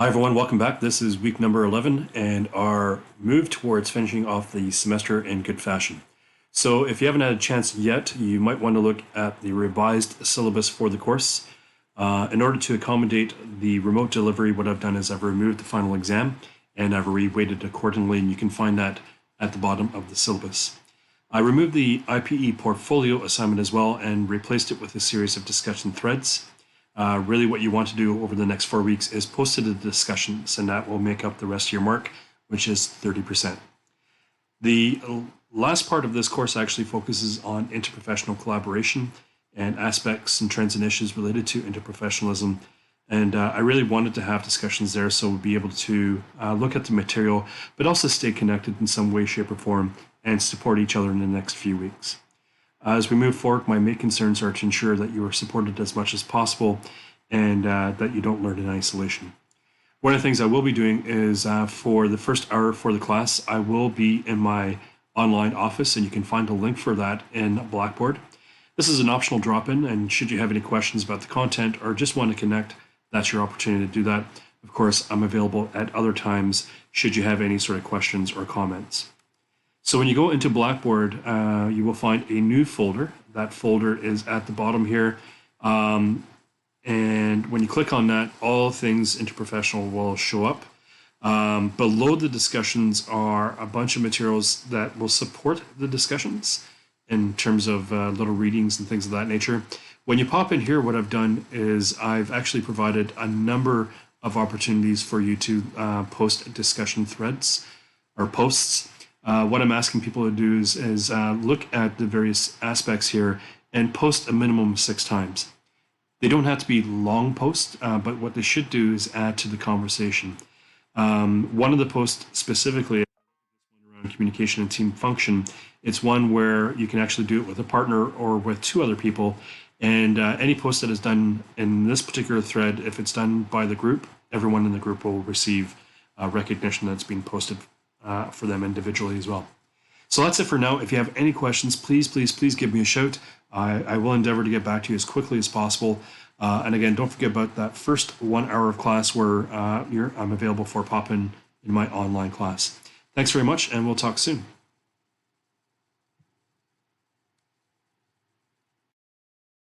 Hi everyone, welcome back. This is week number 11 and our move towards finishing off the semester in good fashion. So if you haven't had a chance yet, you might want to look at the revised syllabus for the course. In order to accommodate the remote delivery, what I've done is I've removed the final exam and I've reweighted accordingly, and you can find that at the bottom of the syllabus. I removed the IPE portfolio assignment as well and replaced it with a series of discussion threads. Really what you want to do over the next 4 weeks is post to the discussions, and that will make up the rest of your mark, which is 30%. The last part of this course actually focuses on interprofessional collaboration and aspects and trends and issues related to interprofessionalism. And I really wanted to have discussions there so we'll be able to look at the material, but also stay connected in some way, shape, or form and support each other in the next few weeks. As we move forward, my main concerns are to ensure that you are supported as much as possible and that you don't learn in isolation. One of the things I will be doing is for the first hour for the class, I will be in my online office, and you can find a link for that in Blackboard. This is an optional drop-in, and should you have any questions about the content or just want to connect, that's your opportunity to do that. Of course, I'm available at other times should you have any sort of questions or comments. So when you go into Blackboard, you will find a new folder. That folder is at the bottom here. And when you click on that, all things interprofessional will show up. Below the discussions are a bunch of materials that will support the discussions in terms of little readings and things of that nature. When you pop in here, what I've done is I've actually provided a number of opportunities for you to post discussion threads or posts. What I'm asking people to do is look at the various aspects here and post a minimum of 6 times. They don't have to be long posts, but what they should do is add to the conversation. One of the posts specifically around communication and team function, it's one where you can actually do it with a partner or with 2 other people. And any post that is done in this particular thread, if it's done by the group, everyone in the group will receive recognition that's being posted for them individually as well. So that's it for now. If you have any questions, please give me a shout. I will endeavor to get back to you as quickly as possible. And again, don't forget about that first 1 hour of class where I'm available for pop-in in my online class. Thanks very much, and we'll talk soon.